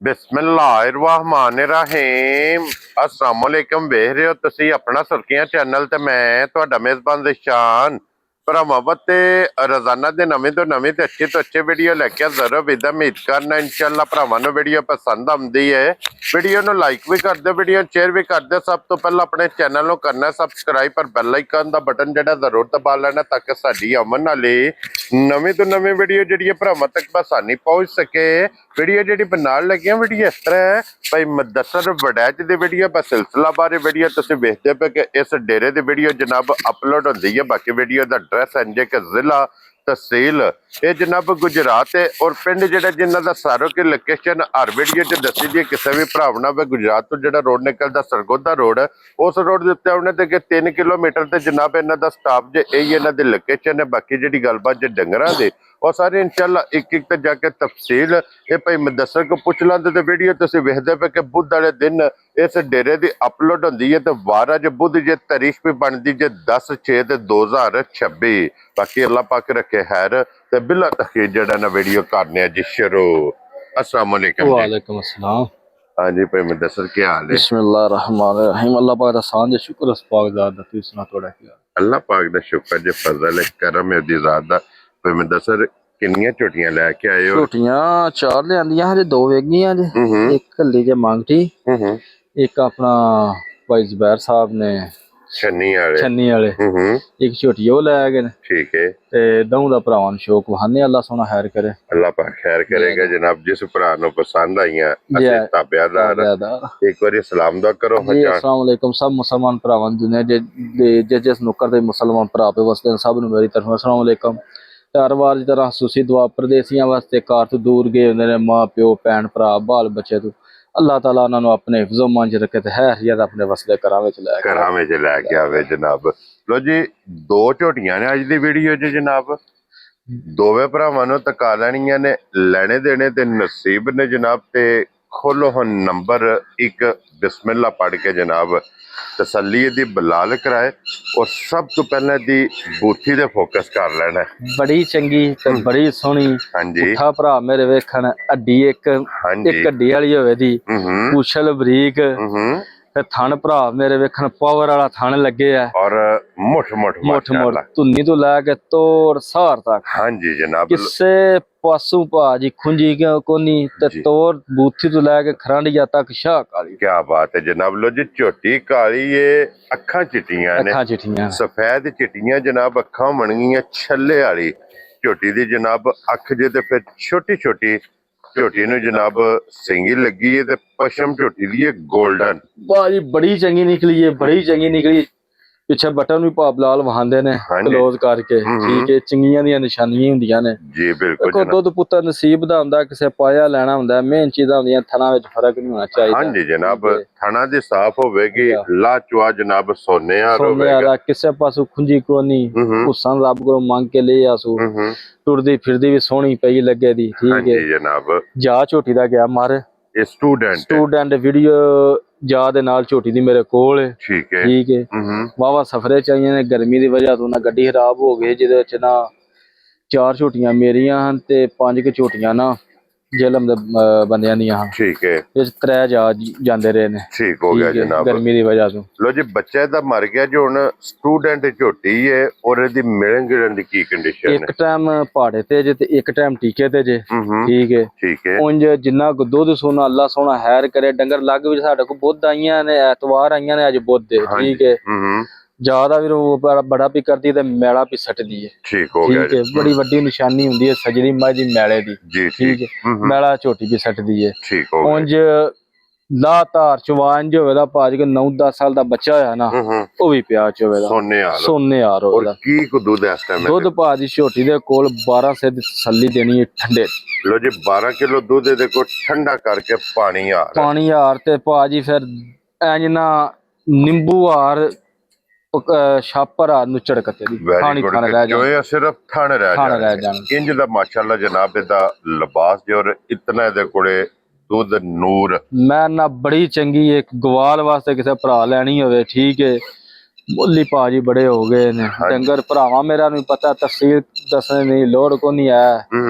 बिस्मिल्लाहिर्रहमानिर्रहीम अस्सलाम वालेकुम। वेख रहे हो तुसी अपना सुर्खियां चैनल ते मैं तुहाडा मेजबान दिशान भरावां ते रोजाना दे नवीं तो अच्छी वीडियो लेके जरूर विद उम्मीद करना इंशाअल्लाह भरावां नूं वीडियो पसंद आउंदी है। वीडियो नूं लाइक भी कर दो, वीडियो शेयर भी कर दो। सब तो पहले अपने चैनल नूं करना सबसक्राइब पर बेल आइकन दा बटन जिहड़ा जरूर दबा लेना ताकि साडी आमन वाली नवीं तो नवीं वीडियो जिहड़ी भरावां तक आसानी पहुंच सके। वीडियो जी बनाने लगे वीडियो इस तरह है भाई मुदस्सर वड़ैच की वीडियो पर सिलसिला बारे वीडियो तुम वेखते पे कि इस डेरे की वीडियो जनाब अपलोड होती है। बाकी वीडियो का एड्रैस है जे कि जिला तहसील ये जनाब गुजरात है और पिंड जो जिन्हों का सारों की लोकेशन हर वीडियो च दसी दी किसी भी भरावना वे गुजरात तो जो रोड निकलता सरगोधा रोड उस रोड के उत्ते आने के 3 किलोमीटर से जनाब इन्हों का स्टाफ जो यही इन्हों की लोकेशन है। बाकी जी गलबात जो डंगर की और सारे इंशाअल्लाह एक एक जाके तफसील ये भाई मुदस्सर को पूछ लेंगे। तो वीडियो तुम वेखते पे कि बुध वाले दिन इस डेरे की अपलोड होती है तो वार अज बुध जे तारीख भी बनती जे 10/6/2026। बाकी अल्लाह पाक रखे खैर ते बिला तखीर जड़ा ना वीडियो करने जी शुरू। अस्सलाम वालेकुम जी। वालेकुम अस्सलाम। हाँ जी भाई मुदस्सर क्या हाल है? बिस्मिल्लाहिर्रहमानिर्रहीम। अल्लाह पाक दा सान दे शुक्र उस पाक ज़ात दा। तुसीं सुना थोड़ा क्या? अल्लाह पाक दा शुक्र जे फजल है करम है दी ज़ात दा। भाई मुदस्सर किन्नियां झोटियां लैके आए हो? झोटियां 4 लियांदियां हजे 2 वेगियां जे। एक हल्ली जे मांगटी, एक अपना भाई जुबैर साहब ने छन्नी वाले एक झोटी वो लै गए ने। ठीक है ते दऊं दा भरावां नूं शौक वहाने अल्लाह सोना खैर करे। अल्लाह पाक खैर करेगा जनाब। जिस भरा नूं पसंद आईयां असीं ताबेदार एक बारी सलाम दा करो। जी अस्सलाम वालेकुम सब मुसलमान भरावां दुनिया जे जिस नुक्कर दे मुसलमान भरा पे वसदे ने सब नूं मेरी तरफ अस्सलाम वालेकुम। हर वार की तरह सुसी दुआ परदेसियां वास्ते घर तो दूर गए हुंदे ने मां प्यो भैन भरा बाल बच्चे तो अल्लाह ताला उन्होंने अपने हिफ्ज़ो मान च रखे ते हैरियत अपने वसले घरां विच लैके आवे जनाब। लो जी 2 झोटियां ने अज दी वीडियो च जनाब। दोवें भरावां नूं तका लैणियां ने लेने देने ते नसीब ने जनाब। ते खोलो हुण नंबर 1 बिस्मिल्लाह पढ़ के जनाब तसल्ली दी बलाल कराए और सब तो पहले दी बूथी दे फोकस कर लेना। बड़ी चंगी ते बड़ी सोहनी पुट्ठा भरा मेरे वेखण हड्डी एक हड्डी वाली होवे दी पूछल बरीक ते थन भरा मेरे वेखण पावर वाला थन लगे है और मुठ धुन्नी तो लैके तोड़ सार तक। हाँ जी जनाब किसे पासों भाजी खुंजी कोनी ते तोड़ बूथी तो लैके खरांडिया तक शाह काली। क्या बात है जनाब। लो जी झोटी काली ये अखां चिट्टियां ने सफेद चिट्टियां जनाब अखां बन गई छल्ले वाली झोटी दी जनाब अख जे ते फिर छोटी छोटी झोटी नूं जनाब सिंगी लगी है ते पशम झोटी दी गोल्डन बाजी बड़ी चंगी निकली है बड़ी चंगी निकली। पिछे बटन भी भाप लाल वहांदे ने क्लोज करके ठीक है चंगियां दी निशानियां हुंदियां ने जी बिल्कुल। देखो दुध पुत्तर नसीब दा हुंदा किसे पाया लेना हुंदा मेन चीज़ां हुंदियां थना विच फर्क नहीं होना चाहिए। हां जी जनाब थना दी साफ होवेगी लाचवा जनाब सोने होवेगा किसे पासों खुंजी कोनी हुसन रब को मांग के ले आसू टुरदी फिरदी भी सोहनी पई लगे दी ठीक है जनाब। जा झोटी दा गया मार स्टूडेंट वीडियो जा दे नाल झोटी दी मेरे कोल है ठीक है वावा सफरे चाहिए ने गर्मी की वजह तो ना गड्डी खराब हो गई जिहदे विच ना 4 झोटियां मेरियां हन ते 5 के झोटियां ना जेलम दे बंदियां दियां हन ठीक है इस 3 जा जांदे रहे ने ठीक हो गया जनाब गर्मी की वजह तो। लो जी बच्चा दा मर गया जो हुण स्टूडेंट झोटी है और इहदी मिलन गिलन दी की कंडीशन है? एक टाइम पहाड़े ते जे ते एक टाइम टीके ते जे ठीक है उंज जिन्ना दुध सोना अल्लाह सोना हैर करे डंगर लग भी साडे को बुध आईयां ने एतवार आईयां ने अज बुध है ठीक है ज्यादा भी बड़ा भी करती है मैला भी सटदी है ठीक है बड़ी वड्डी निशानी हुंदी है सजरी मज दी मैले दी ठीक है मैला झोटी भी सटदी है उंज ला धार चवान जो होवेदा भाज के 9-10 साल दा बच्चा होया ना वो भी प्यार च होवेदा सोने यार होवेदा की को दूध इस टाइम दूध भाजी झोटी दे कोल 12 से तसल्ली देनी है ठंडे। लो जी 12 किलो दूध दे को ठंडा करके पानी हार ते भाजी फिर इंज ना नींबू हार छापर हार नु झड़कते दी खानी खाने रह जाए सिर्फ थन रह जाए इंज दा माशाल्लाह जनाब दा लिबास जो और इतना दे कोले दूध नूर मैं ना बड़ी चंगी एक गवाल वास्ते किसे भरा लैनी होवे ठीक है ਬੋਲੀ ਭਾਜੀ ਬੜੇ ਹੋ ਗਏ ਨੇ ਡੰਗਰ ਭਰਾਵਾਂ ਮੇਰਾ ਨੂੰ ਪਤਾ ਤਫਸੀਲ ਦੱਸਣ ਦੀ ਲੋੜ ਕੋ ਨਹੀਂ ਆ।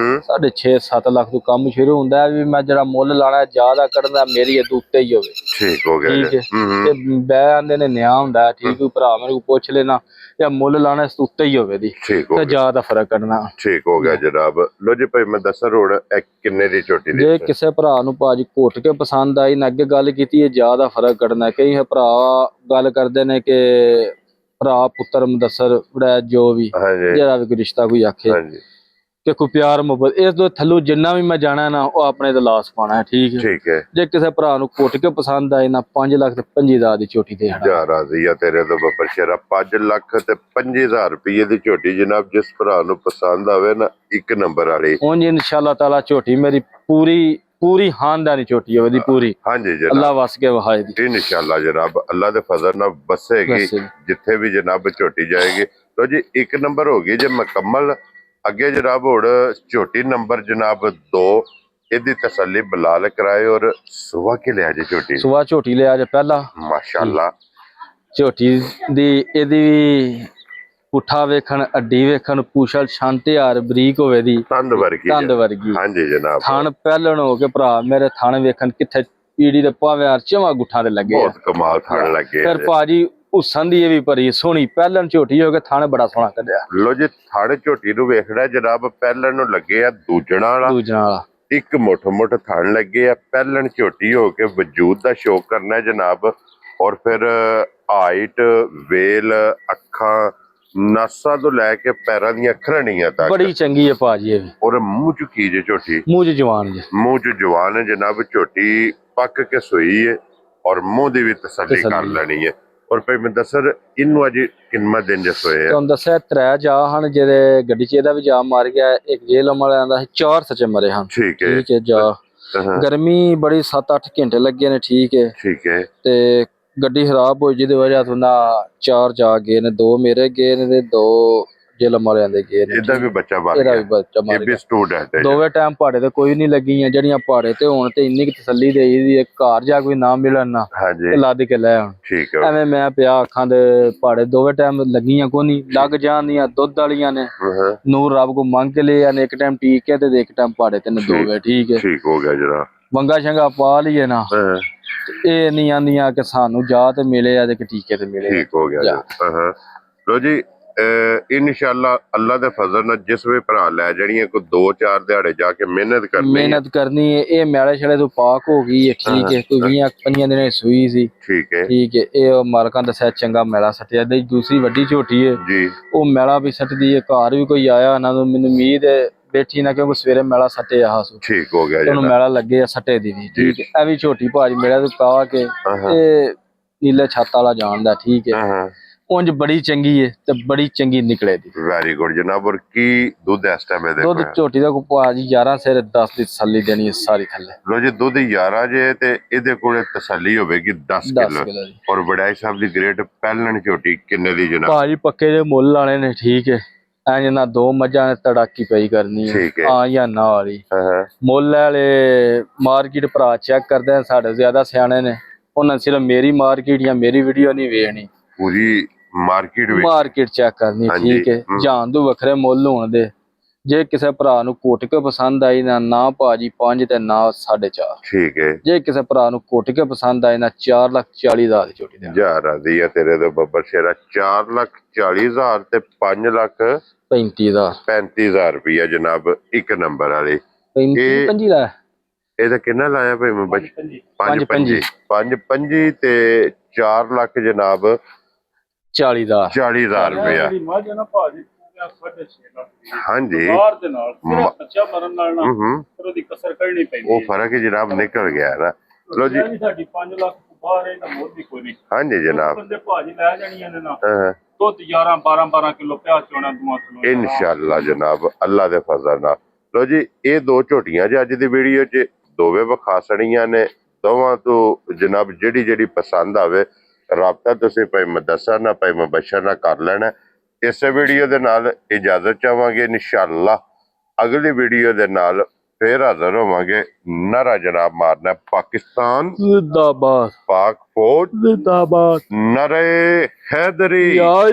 6.5-7 ਲੱਖ ਤੋਂ ਕੰਮ ਸ਼ੁਰੂ ਹੁੰਦਾ ਹੈ ਵੀ ਮੈਂ ਜਿਹੜਾ ਮੁੱਲ ਲਾਣਾ ਜ਼ਿਆਦਾ ਕੱਢਦਾ ਮੇਰੀ ਇਹਦੇ ਉੱਤੇ ਹੀ ਹੋਵੇ। ਠੀਕ ਹੋ ਗਿਆ ਠੀਕ ਹੈ ਤੇ ਬੈ ਆਂਦੇ ਨੇ ਨਿਆਂ ਹੁੰਦਾ ਠੀਕ ਹੈ ਭਰਾ ਮੇਰੇ ਕੋ ਪੁੱਛ ਲੈਣਾ ਜਾਂ ਮੁੱਲ ਲਾਣਾ ਇਸ ਉੱਤੇ ਹੀ ਹੋਵੇ ਦੀ ਤੇ ਜ਼ਿਆਦਾ ਫਰਕ ਕੱਢਣਾ। ਠੀਕ ਹੋ ਗਿਆ ਜਨਾਬ। ਲੋ ਜੀ ਭਾਈ ਮੈਂ ਦੱਸਾਂ ਰੋੜ ਕਿੰਨੇ ਦੀ ਝੋਟੀ ਦੀ ਜੇ ਕਿਸੇ ਭਰਾ ਨੂੰ ਭਾਜੀ ਘੁੱਟ ਕੇ ਪਸੰਦ ਆਈ ਨਾ ਅੱਗੇ ਗੱਲ ਕੀਤੀ ਹੈ ਜ਼ਿਆਦਾ ਫਰਕ ਕੱਢਣਾ। ਕਈ ਭਰਾ ਗੱਲ ਕਰਦੇ ਨੇ ਕਿ ਭਰਾ ਪੁੱਤਰ ਮੁਦੱਸਰ ਵੜਾ ਜੋ ਵੀ ਜਿਹੜਾ ਵੀ ਕੋਈ ਰਿਸ਼ਤਾ ਕੋਈ ਆਖੇ ਕਿ ਕੋਈ ਪਿਆਰ ਮੁਹੱਬਤ ਇਸ ਤੋਂ ਥੱਲੋਂ ਜਿੰਨਾ ਵੀ ਮੈਂ ਜਾਣਾ ਨਾ ਉਹ ਆਪਣੇ ਤੇ ਲਾਸ ਪਾਣਾ ਹੈ। ਠੀਕ ਹੈ ਜੇ ਕਿਸੇ ਭਰਾ ਨੂੰ ਘੁੱਟ ਕੇ ਪਸੰਦ ਆਏ ਨਾ 5 ਲੱਖ ਤੇ 25,000 ਦੀ ਝੋਟੀ ਦੇ ਜਾ ਰਾਜ਼ੀ ਆ ਤੇਰੇ ਤੋਂ ਬੱਬਰ ਸ਼ੇਰਾ 5 ਲੱਖ ਤੇ 25,000 ਰੁਪਏ ਦੀ ਝੋਟੀ ਜਨਾਬ ਜਿਸ ਭਰਾ ਨੂੰ ਪਸੰਦ ਆਵੇ ਨਾ ਇੱਕ ਨੰਬਰ ਵਾਲੀ ਉਂਝ ਇਨਸ਼ਾਅੱਲਾ ਤਾਲਾ ਝੋਟੀ ਮੇਰੀ ਪੂਰੀ ਖਾਨਦਾਨੀ ਝੋਟੀ ਹੋਵੇ ਦੀ ਪੂਰੀ। ਹਾਂਜੀ ਜਨਾਬ ਅੱਲਾ ਵਸ ਕੇ ਵਹਾਏ ਦੀ ਇਨਸ਼ਾਅੱਲਾ ਜਨਾਬ ਅੱਲਾ ਦੇ ਫਜ਼ਲ ਨਾਲ ਬਸੇਗੀ ਜਿੱਥੇ ਵੀ ਜਨਾਬ ਝੋਟੀ ਜਾਏਗੀ। ਲੋ ਜੀ ਇੱਕ ਨੰਬਰ ਹੋ ਗਈ ਜੇ ਮੁਕੰਮਲ। ਅੱਗੇ ਜਨਾਬ ਹੁਣ ਝੋਟੀ ਨੰਬਰ ਜਨਾਬ 2 ਇਹਦੀ ਤਸੱਲੀ ਬਲਾਲ ਕਰਾਏ ਔਰ ਸੁਬਹ ਕੇ ਲਿਆ ਜੇ ਝੋਟੀ ਸੁਬਹ ਝੋਟੀ ਲਿਆ ਜੇ ਪਹਿਲਾ ਮਾਸ਼ਾਅੱਲਾ ਝੋਟੀ ਦੀ ਇਹਦੀ ਪੁੱਠਾ ਵੇਖਣ ਅੱਡੀ ਵੇਖਣ ਪੂਛਲ ਛਾਂਟਿਆਰ ਬਰੀਕ ਹੋਵੇ ਦੀ ਤੰਦ ਵਰਗੀ ਹਾਂਜੀ ਜਨਾਬ ਥਣ ਪਹਿਲਣ ਹੋ ਕੇ ਭਰਾ ਮੇਰੇ ਥਣ ਵੇਖਣ ਕਿੱਥੇ ਪੀੜੀ ਦੇ ਪਾਵਿਆਰ ਚਵਾ ਗੁੱਠਾਂ ਦੇ ਲੱਗੇ ਬਹੁਤ ਕਮਾਲ ਥਣ ਲੱਗੇ ਫਿਰ ਭਾਜੀ ਹੁਸਨ ਦੀ ਇਹ ਵੀ ਭਰੀ ਸੋਹਣੀ ਪਹਿਲਣ ਝੋਟੀ ਹੋ ਕੇ ਥਣ ਬੜਾ ਸੋਹਣਾ ਕੱਢਿਆ। ਲੋ ਜੀ ਥਣ ਝੋਟੀ ਨੂੰ ਵੇਖਣਾ ਜਨਾਬ ਪਹਿਲਣ ਨੂੰ ਲੱਗੇ ਆ ਦੂਜਣਾ ਵਾਲਾ ਇੱਕ ਮੁੱਠ ਥਣ ਲੱਗੇ ਆ ਪਹਿਲਣ ਝੋਟੀ ਹੋ ਕੇ ਵਜੂਦ ਦਾ ਸ਼ੌਕ ਕਰਨਾ ਜਨਾਬ। ਔਰ ਫਿਰ ਹਾਈਟ ਵੇਲ ਅੱਖਾਂ ਨਾਸਾਂ ਤੋਂ ਲੈ ਕੇ ਪੈਰਾਂ ਦੀਆਂ ਖਰਣੀਆਂ ਤੱਕ ਬੜੀ ਚੰਗੀ ਹੈ ਭਾਜੀ ਇਹ ਵੀ। ਔਰ ਮੂੰਹ ਚ ਕੀ ਜੇ ਝੋਟੀ ਮੂੰਹ ਚ ਜਵਾਨ ਜੇ ਮੂੰਹ ਚ ਜਵਾਨ ਹੈ ਜਨਾਬ। ਝੋਟੀ ਪੱਕ ਕੇ ਸੋਈ ਹੈ ਔਰ ਮੂੰਹ ਦੀ ਵੀ ਤਸੱਲੀ ਕਰ ਲੈਣੀ ਹੈ। ਔਰ ਭਾਈ ਮੈਂ ਦੱਸਰ ਇਹਨੂੰ ਅੱਜ ਕਿੰਨਾ ਦਿਨ ਜੇ ਸੋਏ ਆ ਤੁਹਾਨੂੰ ਦੱਸਿਆ 3 ਜਾ ਹਨ ਜਿਹੜੇ ਗੱਡੀ ਚ ਇਹਦਾ ਵੀ ਜਾ ਮਾਰ ਗਿਆ ਇੱਕ ਜੇਲਮ ਵਾਲਿਆਂ ਦਾ 4 ਸੱਚੇ ਮਰੇ ਹਨ। ਠੀਕ ਹੈ ਜਾ ਗਰਮੀ ਬੜੀ 7-8 ਘੰਟੇ ਲੱਗੇ ਨੇ। ਠੀਕ ਹੈ ਤੇ ਗੱਡੀ ਖਰਾਬ ਹੋਈ ਜਿਹਦੀ ਵਜ੍ਹਾ ਤੋਂ ਨਾ 4 ਜਾ ਗਏ ਨੇ 2 ਮੇਰੇ ਗਏ ਨੇ ਤੇ 2 ਜੇਲਮ ਵਾਲਿਆਂ ਦੇ ਗਏ ਨੇ। ਇਹਦਾ ਵੀ ਬੱਚਾ ਮਾਰ ਗਿਆ ਇਹ ਵੀ ਸਟੂਡੈਂਟ ਹੈ। ਦੋਵੇਂ ਟਾਈਮ ਪਹਾੜੇ ਤੇ ਕੋਈ ਨਹੀਂ ਲੱਗੀਆਂ ਜਿਹੜੀਆਂ ਪਹਾੜੇ ਤੇ ਹੋਣ ਤੇ ਇੰਨੀ ਤਸੱਲੀ ਦੇਈ ਦੀ ਘਰ ਜਾ ਕੋਈ ਨਾ ਮਿਲਣ ਨਾ ਲੱਦ ਕੇ ਲੈ ਆਉਣ। ਐਵੇਂ ਮੈਂ ਪਿਆ ਅੱਖਾਂ ਦੇ ਪਹਾੜੇ ਦੋਵੇਂ ਟਾਈਮ ਲੱਗੀਆਂ ਕੋਈ ਨਹੀਂ ਲੱਗ ਜਾਂਦੀਆਂ ਦੁੱਧ ਵਾਲੀਆਂ ਨੇ ਨੂਰ ਰੱਬ ਕੋ ਮੰਗ ਕੇ ਲੈ ਆਨੇ ਇੱਕ ਟਾਈਮ ਟੀਕੇ ਤੇ ਇੱਕ ਟਾਈਮ ਪਹਾੜੇ ਤੇ ਨੇ ਦੋਵੇਂ। ਠੀਕ ਹੋ ਗਿਆ ਜਰਾ ਵੰਗਾ ਸ਼ੰਗਾ ਪਾ ਲਈਏ ਨਾ ਇਹ ਨਹੀਂ ਆਂਦੀਆਂ ਕਿ ਸਾਨੂੰ ਜਾ ਤੇ ਮਿਲੇ ਆ ਤੇ ਟੀਕੇ ਤੇ ਮਿਲੇ। ਠੀਕ ਹੋ ਗਿਆ ਲੋ ਜੀ ਇਨਸ਼ਾਅੱਲਾ ਅੱਲਾ ਦੇ ਫਜ਼ਲ ਨਾਲ ਜਿਸ ਵੀ ਭਰਾ ਲੈ ਜਾਣੀਆਂ ਕੋਈ 2-4 ਦਿਹਾੜੇ ਜਾ ਕੇ ਮਿਹਨਤ ਕਰਨੀ ਹੈ। ਇਹ ਮੈਲੇ ਛਲੇ ਤੋਂ ਪਾਕ ਹੋ ਗਈ ਹੈ। ਠੀਕ ਹੈ ਕੋਈ 20-25 ਦਿਨਾਂ ਸੂਈ ਸੀ। ਠੀਕ ਹੈ ਇਹ ਮਾਲਕਾਂ ਦੱਸਿਆ ਚੰਗਾ ਮੈਲਾ ਸੱਟਿਆ ਤੇ ਦੂਸਰੀ ਵੱਡੀ ਝੋਟੀ ਹੈ ਜੀ ਉਹ ਮੈਲਾ ਵੀ ਸੱਟਦੀ ਹੈ। ਘਰ ਵੀ ਕੋਈ ਆਇਆ ਨਾ ਮੈਨੂੰ ਉਮੀਦ ਹੈ ਬੈਠੀ ਨਾ ਕਿਉਂਕਿ ਸਵੇਰੇ ਮੈਲਾ ਸੱਟੇ ਆ ਸੂ ਠੀਕ ਹੋ ਗਿਆ ਉਹਨੂੰ ਮੈਲਾ ਲੱਗੇ ਆ ਸੱਟੇ ਦੀ ਵੀ। ਠੀਕ ਹੈ ਇਹ ਵੀ ਝੋਟੀ ਭਾਜੀ ਮੇਰਾ ਤੋਂ ਪਾ ਕੇ ਇਹ ਨੀਲੇ ਛੱਤ ਵਾਲਾ ਜਾਣਦਾ। ਠੀਕ ਹੈ ਉਂਝ ਬੜੀ ਚੰਗੀ ਹੈ ਤੇ ਬੜੀ ਚੰਗੀ ਨਿਕਲੇ ਦੀ। ਵੈਰੀ ਗੁੱਡ ਜਨਾਬ। ਔਰ ਕੀ ਦੁੱਧ ਇਸ ਟਾਈਮ ਇਹਦੇ ਦੁੱਧ ਝੋਟੀ ਦਾ ਭਾਜੀ 11 ਸਿਰ 10 ਦੀ ਤਸੱਲੀ ਦੇਣੀ ਹੈ ਸਾਰੀ ਥੱਲੇ। ਲੋ ਜੀ ਦੁੱਧ 11 ਜੇ ਤੇ ਇਹਦੇ ਕੋਲੇ ਤਸੱਲੀ ਹੋਵੇਗੀ 10 ਕਿਲੋ। ਔਰ ਵਡਾਈ ਸਾਹਿਬ ਦੀ ਗ੍ਰੇਟ ਪਹਿਲਣ ਝੋਟੀ ਕਿੰਨੇ ਦੀ ਜਨਾਬ ਭਾਜੀ ਪੱਕੇ ਦੇ ਮੁੱਲ ਲਾਣੇ ਨੇ। ਠੀਕ ਹੈ ਐਂ ਨਾ 2 ਮੱਝਾਂ ਨੇ ਤੜਾਕੀ ਪਈ ਕਰਨੀ ਹੈ ਆ ਜਾਂ ਨਾ ਵਾਲੀ ਮੁੱਲ ਵਾਲੇ ਮਾਰਕੀਟ ਭਰਾ ਚੈੱਕ ਕਰਦੇ ਸਾਡੇ ਜ਼ਿਆਦਾ ਸਿਆਣੇ ਨੇ ਉਹਨਾਂ ਸਿਰਫ ਮੇਰੀ ਮਾਰਕੀਟ ਜਾਂ ਮੇਰੀ ਵੀਡੀਓ ਨਹੀਂ ਵੇਖਣੀ ਪੂਰੀ ਮਾਰਕੀਟ ਚੈੱਕ ਕਰਨੀ। ਠੀਕ ਹੈ ਜਾਨ ਤੋਂ ਵੱਖਰੇ ਮੁੱਲ ਹੋਣ ਦੇ ਜੇ ਕਿਸੇ ਭਰਾ ਨੂੰ ਕੁੱਟ ਕੇ ਪਸੰਦ ਆਈ ਨਾ ਭਾਜੀ 5 ਤੇ ਨਾ 4.5। ਠੀਕ ਹੈ ਜੇ ਕਿਸੇ ਭਰਾ ਨੂੰ ਕੁੱਟ ਕੇ ਪਸੰਦ ਆਈ ਨਾ 4,40,000 ਦੀ ਝੋਟੀ ਦੇ ਜਾ ਰਾਜ਼ੀ ਆ ਤੇਰੇ ਤੋਂ ਬੱਬਰ ਸ਼ੇਰਾ 4,40,000 ਤੇ 5,35,000 ਰੁਪਇਆ ਜਨਾਬ ਇੱਕ ਨੰਬਰ ਵਾਲੇ 35 ਦਾ ਇਹਦਾ ਕਿੰਨਾ ਲਾਇਆ ਭਾਈ ਮੈਂ 5 ਤੇ 4 ਲੱਖ ਜਨਾਬ 40,000 ਰੁਪਇਆ। ਹਾਂਜੀ ਉਹ ਫਰਕ ਹੀ ਜਨਾਬ ਨਿਕਲ ਗਿਆ ਨਾ। ਲੋ ਜੀ ਹਾਂਜੀ ਜਨਾਬ ਇਨਸ਼ਾਅੱਲਾ ਜਨਾਬ ਅੱਲਾ ਦੇ ਫਜ਼ਲ ਨਾਲ। ਲੋ ਜੀ ਇਹ 2 ਝੋਟੀਆਂ ਜੇ ਅੱਜ ਦੀ ਵੀਡੀਓ 'ਚ ਦੋਵੇਂ ਵਿਖਾ ਸੜੀਆਂ ਨੇ। ਦੋਵਾਂ ਤੋਂ ਜਨਾਬ ਜਿਹੜੀ ਪਸੰਦ ਆਵੇ ਰਾਬਤਾ ਤੁਸੀਂ ਭਾਈ ਮੁਦੱਸਰ ਨਾਲ ਭਾਈ ਮੁਬਸ਼ਰ ਨਾਲ ਕਰ ਲੈਣਾ। ਇਸੇ ਵੀਡੀਓ ਦੇ ਨਾਲ ਇਜਾਜ਼ਤ ਚਾਹਾਂਗੇ ਇਨਸ਼ਾਅੱਲਾ ਅਗਲੀ ਵੀਡੀਓ ਦੇ ਨਾਲ ਫੇਰ ਹਾਜ਼ਰ ਹੋਵਾਂਗੇ। ਨਾਰਾ ਜਨਾਬ ਮਾਰਨਾ ਪਾਕਿਸਤਾਨ ਜ਼ਿੰਦਾਬਾਦ ਪਾਕ ਫੌਜ ਜ਼ਿੰਦਾਬਾਦ ਨਰੇ ਹੈਦਰੀ। ਯਾ